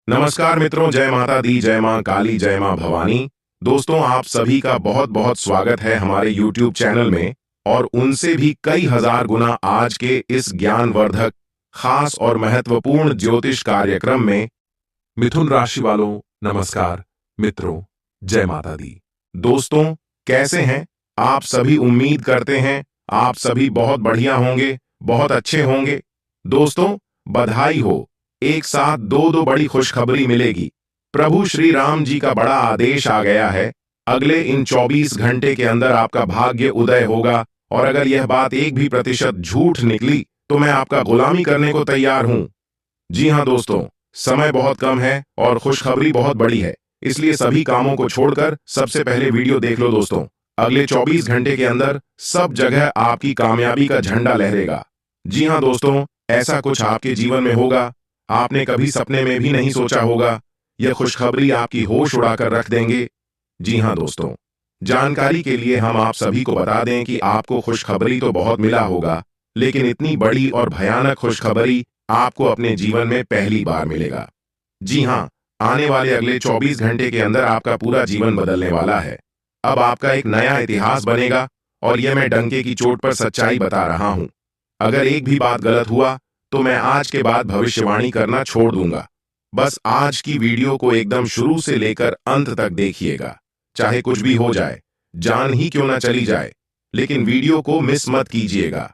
नमस्कार मित्रों, जय माता दी, जय मां काली, जय मां भवानी। दोस्तों, आप सभी का बहुत बहुत स्वागत है हमारे YouTube चैनल में और उनसे भी कई हजार गुना आज के इस ज्ञानवर्धक, खास और महत्वपूर्ण ज्योतिष कार्यक्रम में। मिथुन राशि वालों, नमस्कार। मित्रों, जय माता दी। दोस्तों, कैसे हैं आप सभी? उम्मीद करते हैं आप सभी बहुत बढ़िया होंगे, बहुत अच्छे होंगे। दोस्तों, बधाई हो, एक साथ दो दो बड़ी खुशखबरी मिलेगी। प्रभु श्री राम जी का बड़ा आदेश आ गया है। अगले इन 24 घंटे के अंदर आपका भाग्य उदय होगा और अगर यह बात 1% भी झूठ निकली तो मैं आपका गुलामी करने को तैयार हूं। जी हां दोस्तों, समय बहुत कम है और खुशखबरी बहुत बड़ी है, इसलिए सभी कामों को छोड़कर सबसे पहले वीडियो देख लो दोस्तों। अगले 24 घंटे के अंदर सब जगह आपकी कामयाबी का झंडा लहरेगा। जी हां दोस्तों, ऐसा कुछ आपके जीवन में होगा आपने कभी सपने में भी नहीं सोचा होगा। यह खुशखबरी आपकी होश उड़ाकर रख देंगे। जी हां दोस्तों, जानकारी के लिए हम आप सभी को बता दें कि आपको खुशखबरी तो बहुत मिला होगा, लेकिन इतनी बड़ी और भयानक खुशखबरी आपको अपने जीवन में पहली बार मिलेगा। जी हां, आने वाले अगले 24 घंटे के अंदर आपका पूरा जीवन बदलने वाला है। अब आपका एक नया इतिहास बनेगा और यह मैं डंके की चोट पर सच्चाई बता रहा हूं। अगर एक भी बात गलत हुआ तो मैं आज के बाद भविष्यवाणी करना छोड़ दूंगा। बस आज की वीडियो को एकदम शुरू से लेकर अंत तक देखिएगा। चाहे कुछ भी हो जाए, जान ही क्यों ना चली जाए, लेकिन वीडियो को मिस मत कीजिएगा।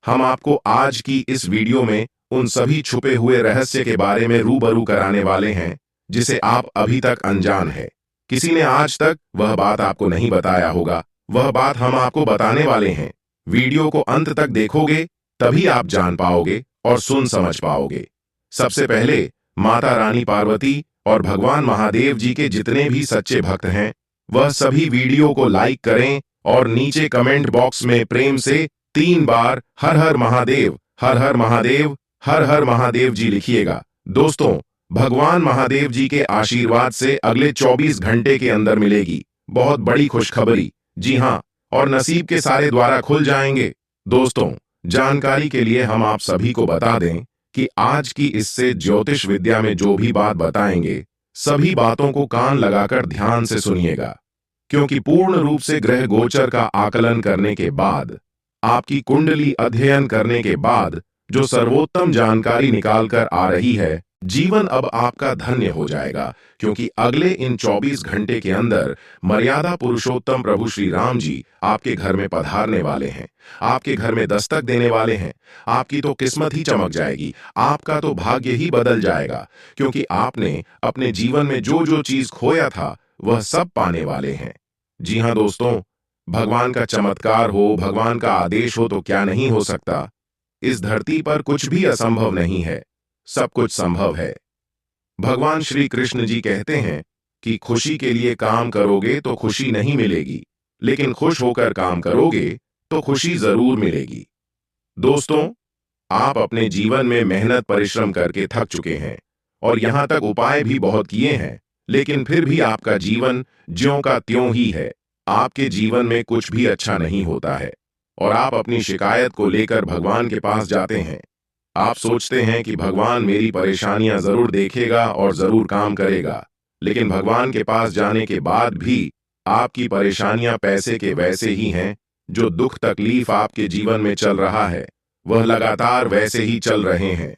हम आपको आज की इस वीडियो में उन सभी छुपे हुए रहस्य के बारे में रूबरू कराने वाले हैं जिसे आप अभी तक अनजान है। किसी ने आज तक वह बात आपको नहीं बताया होगा, वह बात हम आपको बताने वाले हैं। वीडियो को अंत तक देखोगे तभी आप जान पाओगे और सुन समझ पाओगे। सबसे पहले माता रानी पार्वती और भगवान महादेव जी के जितने भी सच्चे भक्त हैं, वह सभी वीडियो को लाइक करें और नीचे कमेंट बॉक्स में प्रेम से 3 बार हर हर महादेव, हर हर महादेव, हर हर महादेव जी लिखिएगा। दोस्तों, भगवान महादेव जी के आशीर्वाद से अगले 24 घंटे के अंदर मिलेगी बहुत बड़ी खुशखबरी। जी हां, और नसीब के सारे द्वारा खुल जाएंगे। दोस्तों, जानकारी के लिए हम आप सभी को बता दें कि आज की इससे ज्योतिष विद्या में जो भी बात बताएंगे, सभी बातों को कान लगाकर ध्यान से सुनिएगा, क्योंकि पूर्ण रूप से ग्रह गोचर का आकलन करने के बाद, आपकी कुंडली अध्ययन करने के बाद जो सर्वोत्तम जानकारी निकालकर आ रही है, जीवन अब आपका धन्य हो जाएगा। क्योंकि अगले इन 24 घंटे के अंदर मर्यादा पुरुषोत्तम प्रभु श्री राम जी आपके घर में पधारने वाले हैं, आपके घर में दस्तक देने वाले हैं। आपकी तो किस्मत ही चमक जाएगी, आपका तो भाग्य ही बदल जाएगा, क्योंकि आपने अपने जीवन में जो जो चीज खोया था वह सब पाने वाले हैं। जी हां दोस्तों, भगवान का चमत्कार हो, भगवान का आदेश हो तो क्या नहीं हो सकता। इस धरती पर कुछ भी असंभव नहीं है, सब कुछ संभव है। भगवान श्री कृष्ण जी कहते हैं कि खुशी के लिए काम करोगे तो खुशी नहीं मिलेगी, लेकिन खुश होकर काम करोगे तो खुशी जरूर मिलेगी। दोस्तों, आप अपने जीवन में मेहनत परिश्रम करके थक चुके हैं और यहां तक उपाय भी बहुत किए हैं, लेकिन फिर भी आपका जीवन ज्यों का त्यों ही है। आपके जीवन में कुछ भी अच्छा नहीं होता है और आप अपनी शिकायत को लेकर भगवान के पास जाते हैं। आप सोचते हैं कि भगवान मेरी परेशानियां जरूर देखेगा और जरूर काम करेगा, लेकिन भगवान के पास जाने के बाद भी आपकी परेशानियां पैसे के वैसे ही हैं। जो दुख तकलीफ आपके जीवन में चल रहा है वह लगातार वैसे ही चल रहे हैं।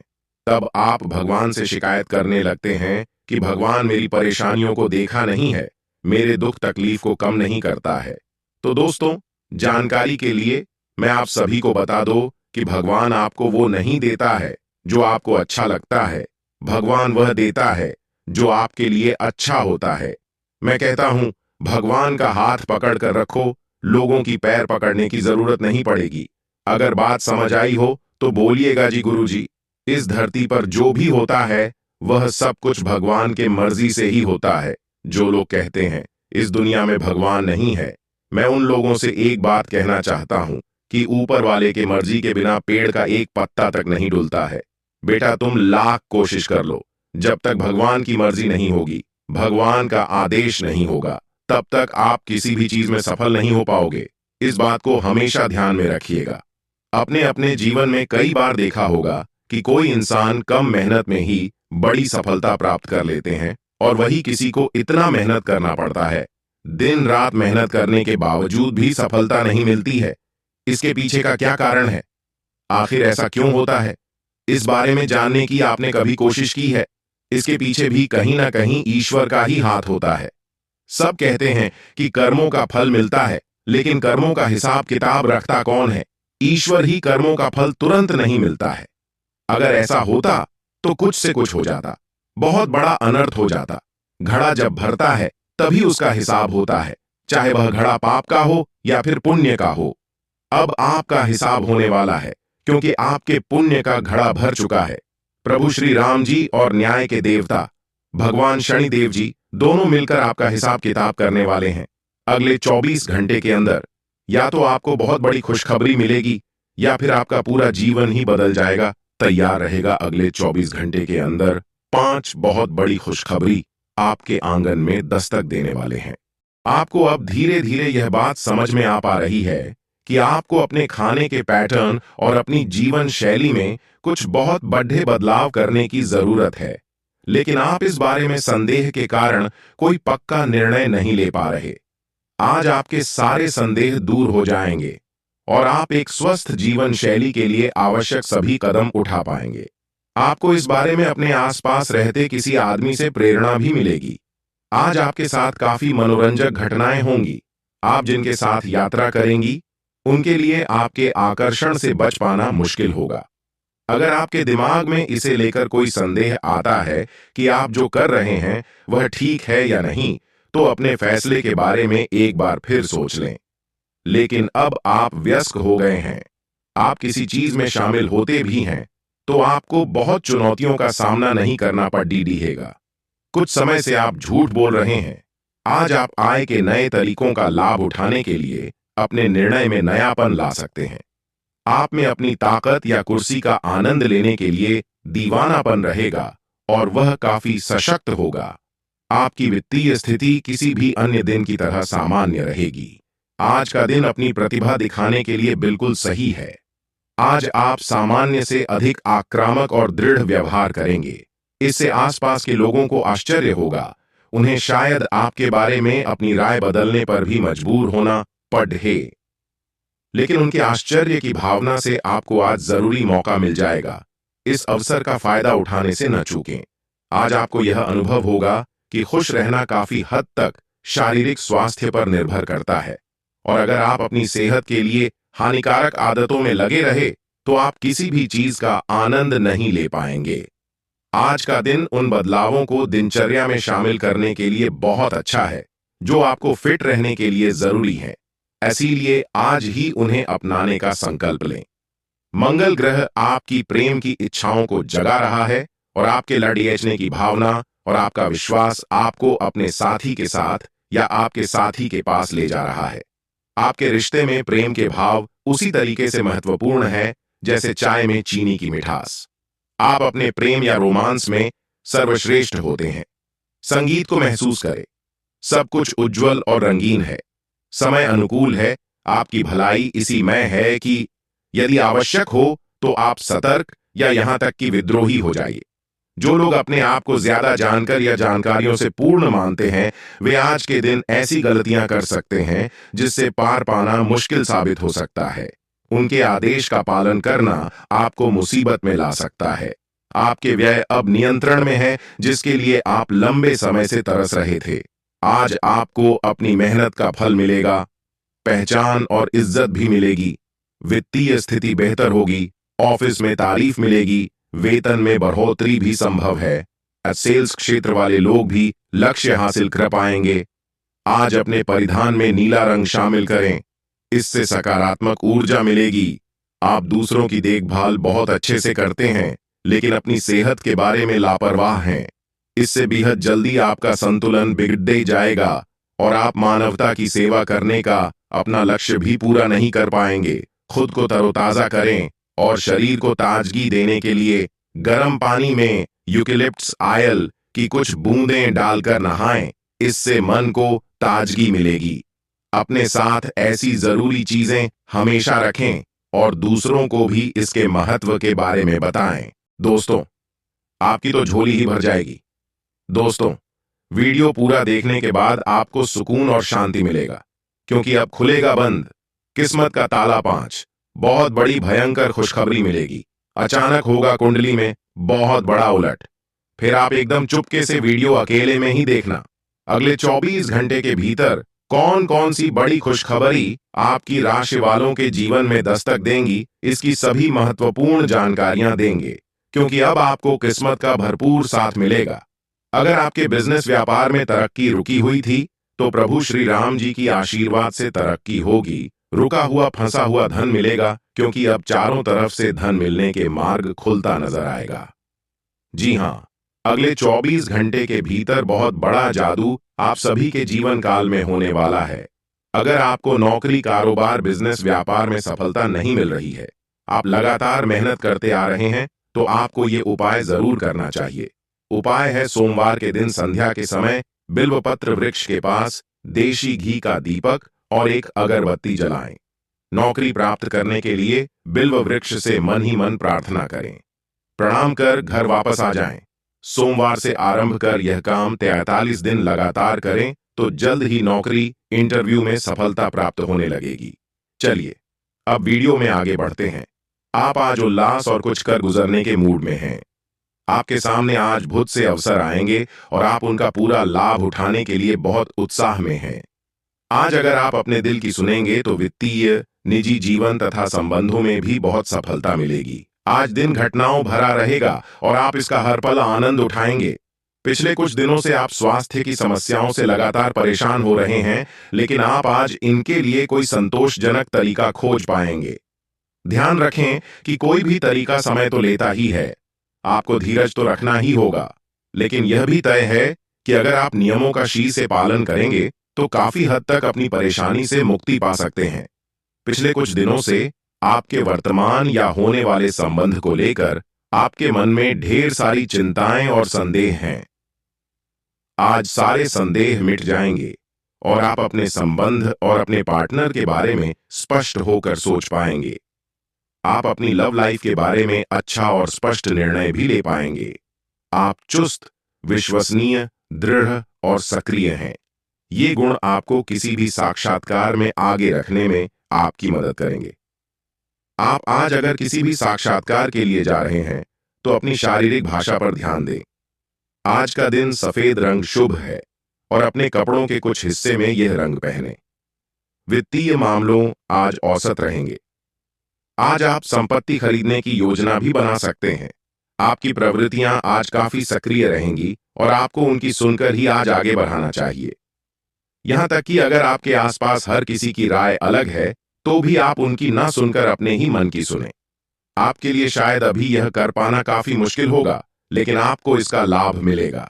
तब आप भगवान से शिकायत करने लगते हैं कि भगवान मेरी परेशानियों को देखा नहीं है, मेरे दुख तकलीफ को कम नहीं करता है। तो दोस्तों, जानकारी के लिए मैं आप सभी को बता दो कि भगवान आपको वो नहीं देता है जो आपको अच्छा लगता है, भगवान वह देता है जो आपके लिए अच्छा होता है। मैं कहता हूं, भगवान का हाथ पकड़ कर रखो, लोगों की पैर पकड़ने की जरूरत नहीं पड़ेगी। अगर बात समझ आई हो तो बोलिएगा जी गुरुजी। इस धरती पर जो भी होता है वह सब कुछ भगवान के मर्जी से ही होता है। जो लोग कहते हैं इस दुनिया में भगवान नहीं है, मैं उन लोगों से एक बात कहना चाहता हूं कि ऊपर वाले के मर्जी के बिना पेड़ का एक पत्ता तक नहीं डुलता है। बेटा, तुम लाख कोशिश कर लो, जब तक भगवान की मर्जी नहीं होगी, भगवान का आदेश नहीं होगा, तब तक आप किसी भी चीज में सफल नहीं हो पाओगे। इस बात को हमेशा ध्यान में रखिएगा। अपने अपने जीवन में कई बार देखा होगा कि कोई इंसान कम मेहनत में ही बड़ी सफलता प्राप्त कर लेते हैं, और वही किसी को इतना मेहनत करना पड़ता है, दिन रात मेहनत करने के बावजूद भी सफलता नहीं मिलती है। इसके पीछे का क्या कारण है? आखिर ऐसा क्यों होता है? इस बारे में जानने की आपने कभी कोशिश की है? इसके पीछे भी कहीं ना कहीं ईश्वर का ही हाथ होता है। सब कहते हैं कि कर्मों का फल मिलता है, लेकिन कर्मों का हिसाब किताब रखता कौन है? ईश्वर ही कर्मों का फल तुरंत नहीं मिलता है। अगर ऐसा होता तो कुछ से कुछ हो जाता, बहुत बड़ा अनर्थ हो जाता। घड़ा जब भरता है तभी उसका हिसाब होता है, चाहे वह घड़ा पाप का हो या फिर पुण्य का हो। अब आपका हिसाब होने वाला है, क्योंकि आपके पुण्य का घड़ा भर चुका है। प्रभु श्री राम जी और न्याय के देवता भगवान शनिदेव जी दोनों मिलकर आपका हिसाब किताब करने वाले हैं। अगले 24 घंटे के अंदर या तो आपको बहुत बड़ी खुशखबरी मिलेगी, या फिर आपका पूरा जीवन ही बदल जाएगा। तैयार रहेगा, अगले 24 घंटे के अंदर 5 बहुत बड़ी खुशखबरी आपके आंगन में दस्तक देने वाले हैं। आपको अब धीरे धीरे यह बात समझ में आ पा रही है कि आपको अपने खाने के पैटर्न और अपनी जीवन शैली में कुछ बहुत बड़े बदलाव करने की जरूरत है, लेकिन आप इस बारे में संदेह के कारण कोई पक्का निर्णय नहीं ले पा रहे। आज आपके सारे संदेह दूर हो जाएंगे और आप एक स्वस्थ जीवन शैली के लिए आवश्यक सभी कदम उठा पाएंगे। आपको इस बारे में अपने आसपास रहते किसी आदमी से प्रेरणा भी मिलेगी। आज आपके साथ काफी मनोरंजक घटनाएं होंगी। आप जिनके साथ यात्रा करेंगी, उनके लिए आपके आकर्षण से बच पाना मुश्किल होगा। अगर आपके दिमाग में इसे लेकर कोई संदेह आता है कि आप जो कर रहे हैं वह ठीक है या नहीं, तो अपने फैसले के बारे में एक बार फिर सोच लें। लेकिन अब आप व्यस्त हो गए हैं, आप किसी चीज में शामिल होते भी हैं, तो आपको बहुत चुनौतियों का सामना नहीं करना पड़ डीडीहेगा। कुछ समय से आप झूठ बोल रहे हैं। आज आप आय के नए तरीकों का लाभ उठाने के लिए अपने निर्णय में नयापन ला सकते हैं। आप में अपनी ताकत या कुर्सी का आनंद लेने के लिए दीवानापन रहेगा और वह काफी सशक्त होगा। आपकी वित्तीय स्थिति किसी भी अन्य दिन की तरह सामान्य रहेगी। आज का दिन अपनी प्रतिभा दिखाने के लिए बिल्कुल सही है। आज आप सामान्य से अधिक आक्रामक और दृढ़ व्यवहार करेंगे। इससे आसपास के लोगों को आश्चर्य होगा। उन्हें शायद आपके बारे में अपनी राय बदलने पर भी मजबूर होना पड़े, लेकिन उनके आश्चर्य की भावना से आपको आज जरूरी मौका मिल जाएगा। इस अवसर का फायदा उठाने से न चूकें। आज आपको यह अनुभव होगा कि खुश रहना काफी हद तक शारीरिक स्वास्थ्य पर निर्भर करता है, और अगर आप अपनी सेहत के लिए हानिकारक आदतों में लगे रहे तो आप किसी भी चीज का आनंद नहीं ले पाएंगे। आज का दिन उन बदलावों को दिनचर्या में शामिल करने के लिए बहुत अच्छा है जो आपको फिट रहने के लिए जरूरी है। इसीलिए आज ही उन्हें अपनाने का संकल्प लें। मंगल ग्रह आपकी प्रेम की इच्छाओं को जगा रहा है, और आपके लड़ने की भावना और आपका विश्वास आपको अपने साथी के साथ या आपके साथी के पास ले जा रहा है। आपके रिश्ते में प्रेम के भाव उसी तरीके से महत्वपूर्ण है जैसे चाय में चीनी की मिठास। आप अपने प्रेम या रोमांस में सर्वश्रेष्ठ होते हैं। संगीत को महसूस करें। सब कुछ उज्जवल और रंगीन है। समय अनुकूल है। आपकी भलाई इसी में है कि यदि आवश्यक हो तो आप सतर्क या यहां तक कि विद्रोही हो जाइए। जो लोग अपने आप को ज्यादा जानकर या जानकारियों से पूर्ण मानते हैं, वे आज के दिन ऐसी गलतियां कर सकते हैं जिससे पार पाना मुश्किल साबित हो सकता है। उनके आदेश का पालन करना आपको मुसीबत में ला सकता है। आपके व्यय अब नियंत्रण में है, जिसके लिए आप लंबे समय से तरस रहे थे। आज आपको अपनी मेहनत का फल मिलेगा। पहचान और इज्जत भी मिलेगी। वित्तीय स्थिति बेहतर होगी। ऑफिस में तारीफ मिलेगी। वेतन में बढ़ोतरी भी संभव है। सेल्स क्षेत्र वाले लोग भी लक्ष्य हासिल कर पाएंगे। आज अपने परिधान में नीला रंग शामिल करें। इससे सकारात्मक ऊर्जा मिलेगी। आप दूसरों की देखभाल बहुत अच्छे से करते हैं, लेकिन अपनी सेहत के बारे में लापरवाह हैं। इससे बेहद जल्दी आपका संतुलन बिगड़ जाएगा और आप मानवता की सेवा करने का अपना लक्ष्य भी पूरा नहीं कर पाएंगे। खुद को तरोताजा करें और शरीर को ताजगी देने के लिए गर्म पानी में यूकेलिप्टस ऑयल की कुछ बूंदें डालकर नहाएं। इससे मन को ताजगी मिलेगी। अपने साथ ऐसी जरूरी चीजें हमेशा रखें और दूसरों को भी इसके महत्व के बारे में बताएं। दोस्तों, आपकी तो झोली ही भर जाएगी। दोस्तों, वीडियो पूरा देखने के बाद आपको सुकून और शांति मिलेगा, क्योंकि अब खुलेगा बंद किस्मत का ताला 5। बहुत बड़ी भयंकर खुशखबरी मिलेगी। अचानक होगा कुंडली में बहुत बड़ा उलट। फिर आप एकदम चुपके से वीडियो अकेले में ही देखना। अगले 24 घंटे के भीतर कौन कौन सी बड़ी खुशखबरी आपकी राशि वालों के जीवन में दस्तक देंगी, इसकी सभी महत्वपूर्ण जानकारियां देंगे, क्योंकि अब आपको किस्मत का भरपूर साथ मिलेगा। अगर आपके बिजनेस व्यापार में तरक्की रुकी हुई थी, तो प्रभु श्री राम जी की आशीर्वाद से तरक्की होगी। रुका हुआ फंसा हुआ धन मिलेगा, क्योंकि अब चारों तरफ से धन मिलने के मार्ग खुलता नजर आएगा। जी हाँ, अगले 24 घंटे के भीतर बहुत बड़ा जादू आप सभी के जीवन काल में होने वाला है। अगर आपको नौकरी, कारोबार, बिजनेस, व्यापार में सफलता नहीं मिल रही है, आप लगातार मेहनत करते आ रहे हैं, तो आपको ये उपाय जरूर करना चाहिए। उपाय है, सोमवार के दिन संध्या के समय बिल्वपत्र वृक्ष के पास देशी घी का दीपक और एक अगरबत्ती जलाएं। नौकरी प्राप्त करने के लिए बिल्व वृक्ष से मन ही मन प्रार्थना करें। प्रणाम कर घर वापस आ जाएं। सोमवार से आरंभ कर यह काम 43 दिन लगातार करें, तो जल्द ही नौकरी, इंटरव्यू में सफलता प्राप्त होने लगेगी। चलिए, अब वीडियो में आगे बढ़ते हैं। आप आज उल्लास और कुछ कर गुजरने के मूड में हैं। आपके सामने आज बहुत से अवसर आएंगे और आप उनका पूरा लाभ उठाने के लिए बहुत उत्साह में हैं। आज अगर आप अपने दिल की सुनेंगे, तो वित्तीय, निजी जीवन तथा संबंधों में भी बहुत सफलता मिलेगी। आज दिन घटनाओं भरा रहेगा और आप इसका हर पल आनंद उठाएंगे। पिछले कुछ दिनों से आप स्वास्थ्य की समस्याओं से लगातार परेशान हो रहे हैं, लेकिन आप आज इनके लिए कोई संतोषजनक तरीका खोज पाएंगे। ध्यान रखें कि कोई भी तरीका समय तो लेता ही है। आपको धीरज तो रखना ही होगा, लेकिन यह भी तय है कि अगर आप नियमों का शी से पालन करेंगे, तो काफी हद तक अपनी परेशानी से मुक्ति पा सकते हैं। पिछले कुछ दिनों से आपके वर्तमान या होने वाले संबंध को लेकर आपके मन में ढेर सारी चिंताएं और संदेह हैं। आज सारे संदेह मिट जाएंगे और आप अपने संबंध और अपने पार्टनर के बारे में स्पष्ट होकर सोच पाएंगे। आप अपनी लव लाइफ के बारे में अच्छा और स्पष्ट निर्णय भी ले पाएंगे। आप चुस्त, विश्वसनीय, दृढ़ और सक्रिय हैं। ये गुण आपको किसी भी साक्षात्कार में आगे रखने में आपकी मदद करेंगे। आप आज अगर किसी भी साक्षात्कार के लिए जा रहे हैं, तो अपनी शारीरिक भाषा पर ध्यान दें। आज का दिन सफेद रंग शुभ है और अपने कपड़ों के कुछ हिस्से में यह रंग पहनें। वित्तीय मामलों आज औसत रहेंगे। आज आप संपत्ति खरीदने की योजना भी बना सकते हैं। आपकी प्रवृत्तियां आज काफी सक्रिय रहेंगी और आपको उनकी सुनकर ही आज आगे बढ़ाना चाहिए। यहां तक कि अगर आपके आसपास हर किसी की राय अलग है, तो भी आप उनकी ना सुनकर अपने ही मन की सुने। आपके लिए शायद अभी यह कर पाना काफी मुश्किल होगा, लेकिन आपको इसका लाभ मिलेगा।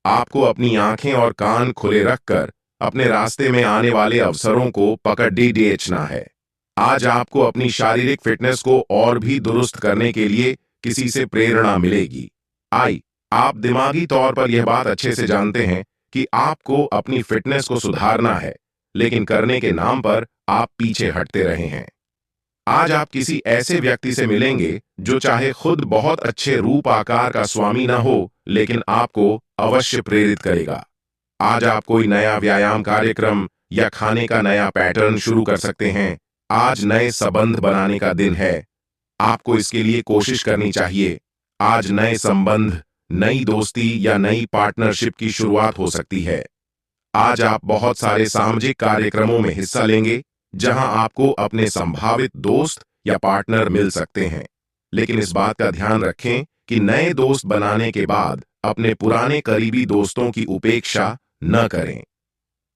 आपको अपनी आंखें और कान खुले रखकर अपने रास्ते में आने वाले अवसरों को पकड़ बेचना है। आज आपको अपनी शारीरिक फिटनेस को और भी दुरुस्त करने के लिए किसी से प्रेरणा मिलेगी। आप दिमागी तौर पर यह बात अच्छे से जानते हैं कि आपको अपनी फिटनेस को सुधारना है, लेकिन करने के नाम पर आप पीछे हटते रहे हैं। आज आप किसी ऐसे व्यक्ति से मिलेंगे जो चाहे खुद बहुत अच्छे रूप आकार का स्वामी ना हो, लेकिन आपको अवश्य प्रेरित करेगा। आज आप कोई नया व्यायाम कार्यक्रम या खाने का नया पैटर्न शुरू कर सकते हैं। आज नए संबंध बनाने का दिन है। आपको इसके लिए कोशिश करनी चाहिए। आज नए संबंध, नई दोस्ती या नई पार्टनरशिप की शुरुआत हो सकती है। आज आप बहुत सारे सामाजिक कार्यक्रमों में हिस्सा लेंगे, जहां आपको अपने संभावित दोस्त या पार्टनर मिल सकते हैं। लेकिन इस बात का ध्यान रखें कि नए दोस्त बनाने के बाद अपने पुराने करीबी दोस्तों की उपेक्षा न करें।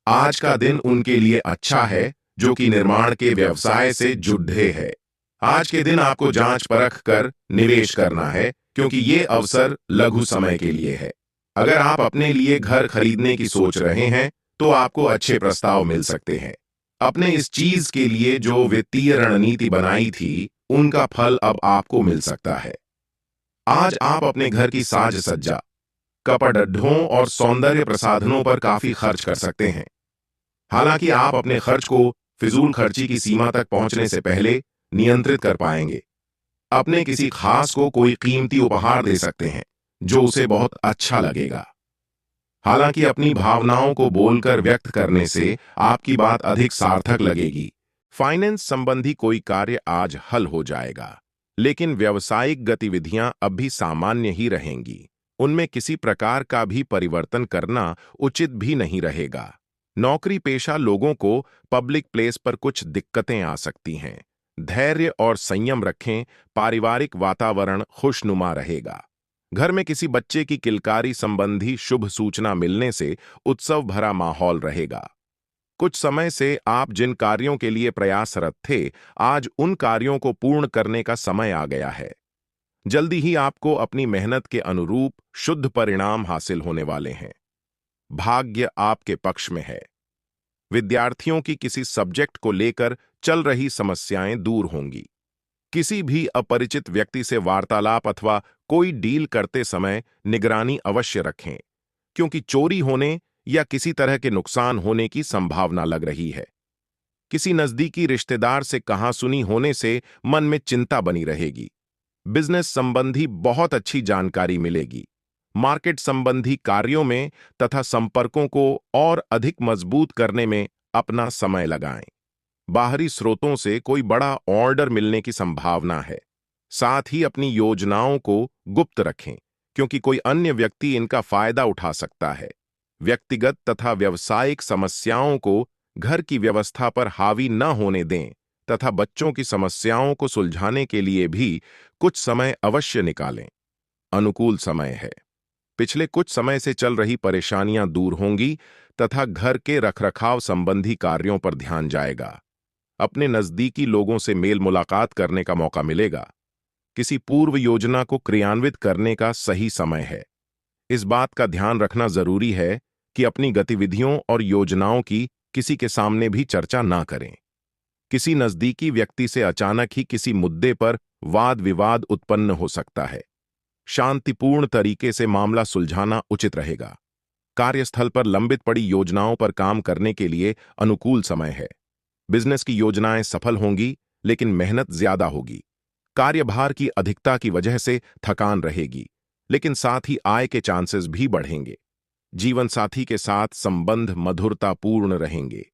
आज का दिन उनके लिए अच्छा है जो कि निर्माण के व्यवसाय से जुड़े हैं। आज के दिन आपको जांच परख कर निवेश करना है, क्योंकि ये अवसर लघु समय के लिए है। अगर आप अपने लिए घर खरीदने की सोच रहे हैं, तो आपको अच्छे प्रस्ताव मिल सकते हैं। अपने इस चीज के लिए जो वित्तीय रणनीति बनाई थी, उनका फल अब आपको मिल सकता है। आज आप अपने घर की साज सज्जा, कपड़ढों और सौंदर्य प्रसाधनों पर काफी खर्च कर सकते हैं। हालांकि आप अपने खर्च को फिजूल खर्ची की सीमा तक पहुंचने से पहले नियंत्रित कर पाएंगे। अपने किसी खास को कोई कीमती उपहार दे सकते हैं, जो उसे बहुत अच्छा लगेगा। हालांकि अपनी भावनाओं को बोलकर व्यक्त करने से आपकी बात अधिक सार्थक लगेगी। फाइनेंस संबंधी कोई कार्य आज हल हो जाएगा, लेकिन व्यावसायिक गतिविधियां अब भी सामान्य ही रहेंगी। उनमें किसी प्रकार का भी परिवर्तन करना उचित भी नहीं रहेगा। नौकरी पेशा लोगों को पब्लिक प्लेस पर कुछ दिक्कतें आ सकती हैं। धैर्य और संयम रखें, पारिवारिक वातावरण खुशनुमा रहेगा। घर में किसी बच्चे की किलकारी संबंधी शुभ सूचना मिलने से उत्सव भरा माहौल रहेगा। कुछ समय से आप जिन कार्यों के लिए प्रयासरत थे, आज उन कार्यों को पूर्ण करने का समय आ गया है। जल्दी ही आपको अपनी मेहनत के अनुरूप शुद्ध परिणाम हासिल होने वाले हैं। भाग्य आपके पक्ष में है। विद्यार्थियों की किसी सब्जेक्ट को लेकर चल रही समस्याएं दूर होंगी। किसी भी अपरिचित व्यक्ति से वार्तालाप अथवा कोई डील करते समय निगरानी अवश्य रखें, क्योंकि चोरी होने या किसी तरह के नुकसान होने की संभावना लग रही है। किसी नजदीकी रिश्तेदार से कहासुनी होने से मन में चिंता बनी रहेगी। बिजनेस संबंधी बहुत अच्छी जानकारी मिलेगी। मार्केट संबंधी कार्यों में तथा संपर्कों को और अधिक मजबूत करने में अपना समय लगाएं। बाहरी स्रोतों से कोई बड़ा ऑर्डर मिलने की संभावना है। साथ ही अपनी योजनाओं को गुप्त रखें, क्योंकि कोई अन्य व्यक्ति इनका फायदा उठा सकता है। व्यक्तिगत तथा व्यावसायिक समस्याओं को घर की व्यवस्था पर हावी न होने दें तथा बच्चों की समस्याओं को सुलझाने के लिए भी कुछ समय अवश्य निकालें। अनुकूल समय है। पिछले कुछ समय से चल रही परेशानियां दूर होंगी तथा घर के रखरखाव संबंधी कार्यों पर ध्यान जाएगा। अपने नजदीकी लोगों से मेल मुलाकात करने का मौका मिलेगा। किसी पूर्व योजना को क्रियान्वित करने का सही समय है। इस बात का ध्यान रखना जरूरी है कि अपनी गतिविधियों और योजनाओं की किसी के सामने भी चर्चा ना करें। किसी नजदीकी व्यक्ति से अचानक ही किसी मुद्दे पर वाद विवाद उत्पन्न हो सकता है। शांतिपूर्ण तरीके से मामला सुलझाना उचित रहेगा। कार्यस्थल पर लंबित पड़ी योजनाओं पर काम करने के लिए अनुकूल समय है। बिजनेस की योजनाएं सफल होंगी, लेकिन मेहनत ज्यादा होगी। कार्यभार की अधिकता की वजह से थकान रहेगी, लेकिन साथ ही आय के चांसेस भी बढ़ेंगे। जीवन साथी के साथ संबंध मधुरतापूर्ण रहेंगे।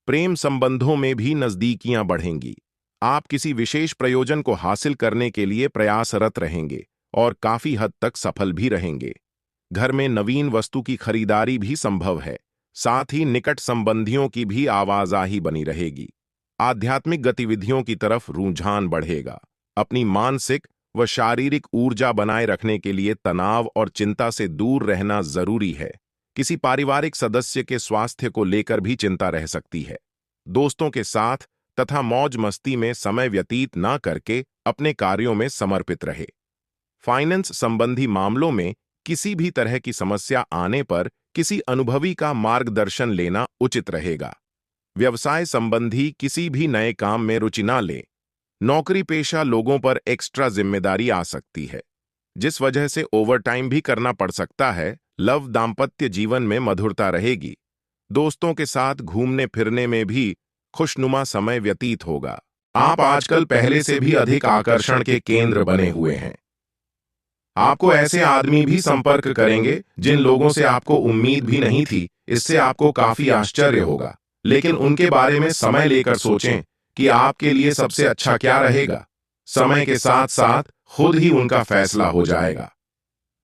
प्रेम संबंधों में भी नजदीकियां बढ़ेंगी। आप किसी विशेष प्रयोजन को हासिल करने के लिए प्रयासरत रहेंगे और काफी हद तक सफल भी रहेंगे। घर में नवीन वस्तु की खरीदारी भी संभव है। साथ ही निकट संबंधियों की भी आवाजाही बनी रहेगी। आध्यात्मिक गतिविधियों की तरफ रुझान बढ़ेगा। अपनी मानसिक व शारीरिक ऊर्जा बनाए रखने के लिए तनाव और चिंता से दूर रहना जरूरी है। किसी पारिवारिक सदस्य के स्वास्थ्य को लेकर भी चिंता रह सकती है। दोस्तों के साथ तथा मौज मस्ती में समय व्यतीत ना करके अपने कार्यों में समर्पित रहे। फाइनेंस संबंधी मामलों में किसी भी तरह की समस्या आने पर किसी अनुभवी का मार्गदर्शन लेना उचित रहेगा। व्यवसाय संबंधी किसी भी नए काम में रुचि ना लें। नौकरी पेशा लोगों पर एक्स्ट्रा जिम्मेदारी आ सकती है, जिस वजह से ओवरटाइम भी करना पड़ सकता है। लव दाम्पत्य जीवन में मधुरता रहेगी। दोस्तों के साथ घूमने फिरने में भी खुशनुमा समय व्यतीत होगा। आप आजकल पहले से भी अधिक आकर्षण के केंद्र बने हुए हैं। आपको ऐसे आदमी भी संपर्क करेंगे जिन लोगों से आपको उम्मीद भी नहीं थी। इससे आपको काफी आश्चर्य होगा, लेकिन उनके बारे में समय लेकर सोचें कि आपके लिए सबसे अच्छा क्या रहेगा। समय के साथ साथ खुद ही उनका फैसला हो जाएगा।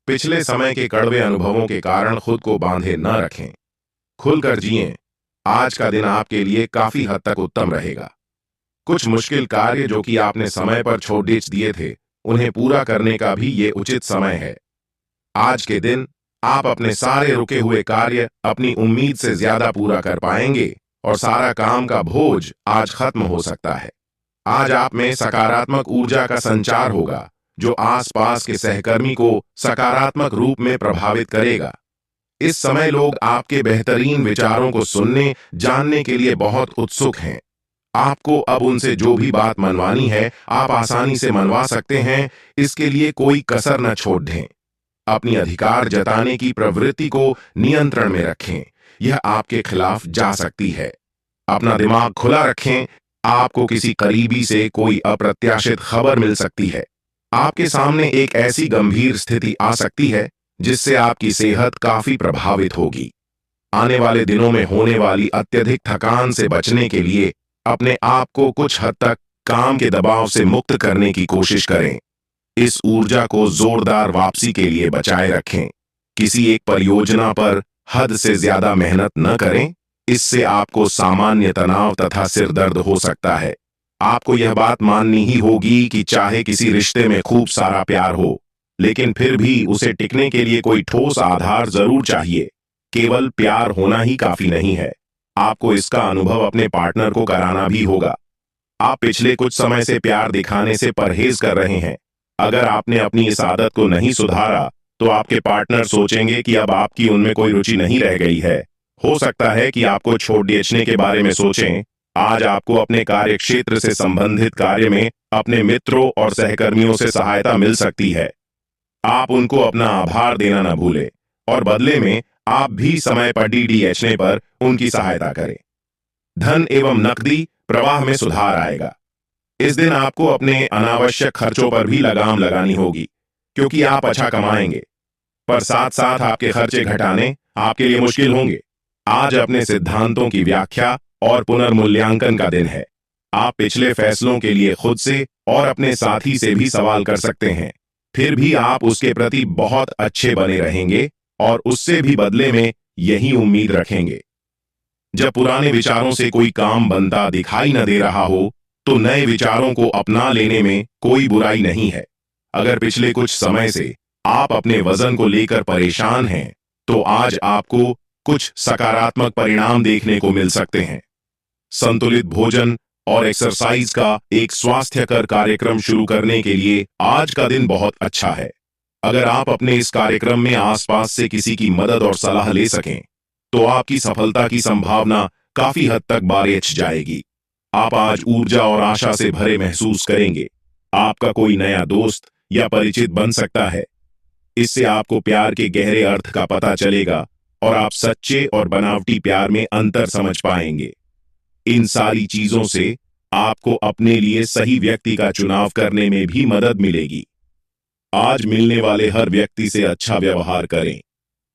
पिछले समय के कड़वे अनुभवों के कारण खुद को बांधे न रखें। खुलकर जिएं। आज का दिन आपके लिए काफी हद तक उत्तम रहेगा। कुछ मुश्किल कार्य जो कि आपने समय पर छोड़ दिए थे, उन्हें पूरा करने का भी ये उचित समय है। आज के दिन आप अपने सारे रुके हुए कार्य अपनी उम्मीद से ज्यादा पूरा कर पाएंगे और सारा काम का बोझ आज खत्म हो सकता है। आज आप में सकारात्मक ऊर्जा का संचार होगा, जो आसपास के सहकर्मी को सकारात्मक रूप में प्रभावित करेगा। इस समय लोग आपके बेहतरीन विचारों को सुनने, जानने के लिए बहुत उत्सुक हैं। आपको अब उनसे जो भी बात मनवानी है, आप आसानी से मनवा सकते हैं। इसके लिए कोई कसर न छोड़ दें। अपनी अधिकार जताने की प्रवृत्ति को नियंत्रण में रखें। यह आपके खिलाफ जा सकती है। अपना दिमाग खुला रखें। आपको किसी करीबी से कोई अप्रत्याशित खबर मिल सकती है। आपके सामने एक ऐसी गंभीर स्थिति आ सकती है जिससे आपकी सेहत काफी प्रभावित होगी। आने वाले दिनों में होने वाली अत्यधिक थकान से बचने के लिए अपने आप को कुछ हद तक काम के दबाव से मुक्त करने की कोशिश करें। इस ऊर्जा को जोरदार वापसी के लिए बचाए रखें। किसी एक परियोजना पर हद से ज्यादा मेहनत न करें, इससे आपको सामान्य तनाव तथा सिर दर्द हो सकता है। आपको यह बात माननी ही होगी कि चाहे किसी रिश्ते में खूब सारा प्यार हो, लेकिन फिर भी उसे टिकने के लिए कोई ठोस आधार जरूर चाहिए। केवल प्यार होना ही काफी नहीं है, आपको इसका अनुभव अपने पार्टनर को कराना भी होगा। आप पिछले कुछ समय से प्यार दिखाने से परहेज कर रहे हैं। अगर आपने अपनी इस आदत को नहीं सुधारा, तो आपके पार्टनर सोचेंगे कि अब आपकी उनमें कोई रुचि नहीं रह गई है। हो सकता है कि आपको छोड़ बेचने के बारे में सोचें। आज आपको अपने कार्य क्षेत्र से संबंधित कार्य में अपने मित्रों और सहकर्मियों से सहायता मिल सकती है। आप उनको अपना आभार देना न भूलें और बदले में आप भी समय पर डीडीएचने पर उनकी सहायता करें। धन एवं नकदी प्रवाह में सुधार आएगा। इस दिन आपको अपने अनावश्यक खर्चों पर भी लगाम लगानी होगी, क्योंकि आप अच्छा कमाएंगे, पर साथ साथ आपके खर्चे घटाने आपके लिए मुश्किल होंगे। आज अपने सिद्धांतों की व्याख्या और पुनर्मूल्यांकन का दिन है। आप पिछले फैसलों के लिए खुद से और अपने साथी से भी सवाल कर सकते हैं। फिर भी आप उसके प्रति बहुत अच्छे बने रहेंगे और उससे भी बदले में यही उम्मीद रखेंगे। जब पुराने विचारों से कोई काम बनता दिखाई न दे रहा हो, तो नए विचारों को अपना लेने में कोई बुराई नहीं है। अगर पिछले कुछ समय से आप अपने वजन को लेकर परेशान हैं, तो आज आपको कुछ सकारात्मक परिणाम देखने को मिल सकते हैं। संतुलित भोजन और एक्सरसाइज का एक स्वास्थ्यकर कार्यक्रम शुरू करने के लिए आज का दिन बहुत अच्छा है। अगर आप अपने इस कार्यक्रम में आसपास से किसी की मदद और सलाह ले सकें, तो आपकी सफलता की संभावना काफी हद तक बढ़ जाएगी। आप आज ऊर्जा और आशा से भरे महसूस करेंगे। आपका कोई नया दोस्त या परिचित बन सकता है। इससे आपको प्यार के गहरे अर्थ का पता चलेगा और आप सच्चे और बनावटी प्यार में अंतर समझ पाएंगे। इन सारी चीजों से आपको अपने लिए सही व्यक्ति का चुनाव करने में भी मदद मिलेगी। आज मिलने वाले हर व्यक्ति से अच्छा व्यवहार करें।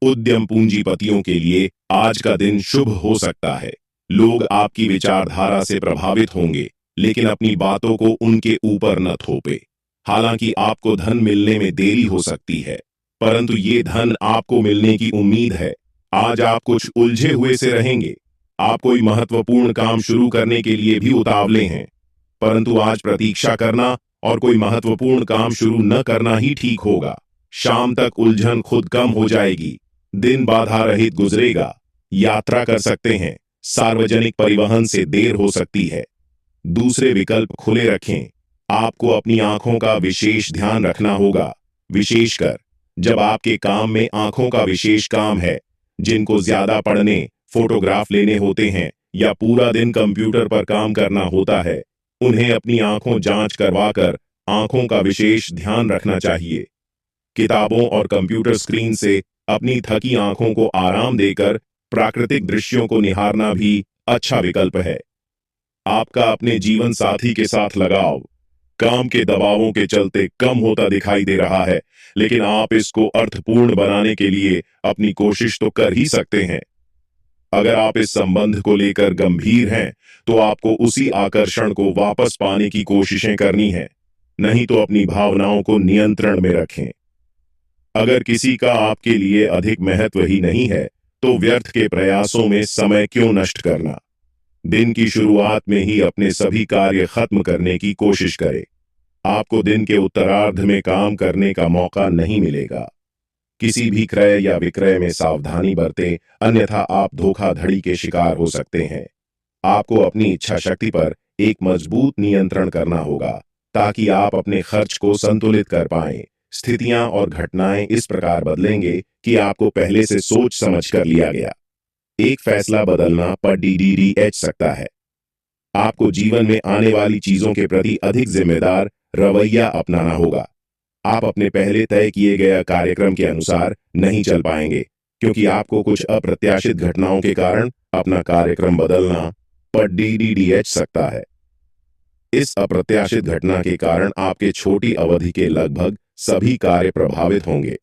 उद्यम पूंजीपतियों के लिए आज का दिन शुभ हो सकता है। लोग आपकी विचारधारा से प्रभावित होंगे, लेकिन अपनी बातों को उनके ऊपर न थोपे। हालांकि आपको धन मिलने में देरी हो सकती है, परंतु ये धन आपको मिलने की उम्मीद है। आज आप कुछ उलझे हुए से रहेंगे। आप कोई महत्वपूर्ण काम शुरू करने के लिए भी उतावले हैं, परंतु आज प्रतीक्षा करना और कोई महत्वपूर्ण काम शुरू न करना ही ठीक होगा। शाम तक उलझन खुद कम हो जाएगी। दिन बाधा रहित गुजरेगा। यात्रा कर सकते हैं। सार्वजनिक परिवहन से देर हो सकती है। दूसरे विकल्प खुले रखें। आपको अपनी आंखों का विशेष ध्यान रखना होगा, विशेषकर जब आपके काम में आंखों का विशेष काम है। जिनको ज्यादा पढ़ने, फोटोग्राफ लेने होते हैं या पूरा दिन कंप्यूटर पर काम करना होता है, उन्हें अपनी आंखों जांच करवाकर आंखों का विशेष ध्यान रखना चाहिए। किताबों और कंप्यूटर स्क्रीन से अपनी थकी आंखों को आराम देकर प्राकृतिक दृश्यों को निहारना भी अच्छा विकल्प है। आपका अपने जीवन साथी के साथ लगाव काम के दबावों के चलते कम होता दिखाई दे रहा है, लेकिन आप इसको अर्थपूर्ण बनाने के लिए अपनी कोशिश तो कर ही सकते हैं। अगर आप इस संबंध को लेकर गंभीर हैं, तो आपको उसी आकर्षण को वापस पाने की कोशिशें करनी है, नहीं तो अपनी भावनाओं को नियंत्रण में रखें। अगर किसी का आपके लिए अधिक महत्व ही नहीं है, तो व्यर्थ के प्रयासों में समय क्यों नष्ट करना। दिन की शुरुआत में ही अपने सभी कार्य खत्म करने की कोशिश करें। आपको दिन के उत्तरार्ध में काम करने का मौका नहीं मिलेगा। किसी भी क्रय या विक्रय में सावधानी बरतें, अन्यथा आप धोखाधड़ी के शिकार हो सकते हैं। आपको अपनी इच्छा शक्ति पर एक मजबूत नियंत्रण करना होगा, ताकि आप अपने खर्च को संतुलित कर पाएं। स्थितियां और घटनाएं इस प्रकार बदलेंगे कि आपको पहले से सोच समझ कर लिया गया एक फैसला बदलना पर डीडीएच सकता है। आपको जीवन में आने वाली चीजों के प्रति अधिक जिम्मेदार रवैया अपनाना होगा। आप अपने पहले तय किए गए कार्यक्रम के अनुसार नहीं चल पाएंगे, क्योंकि आपको कुछ अप्रत्याशित घटनाओं के कारण अपना कार्यक्रम बदलना पर डीडीएच सकता है। इस अप्रत्याशित घटना के कारण आपके छोटी अवधि के लगभग सभी कार्य प्रभावित होंगे।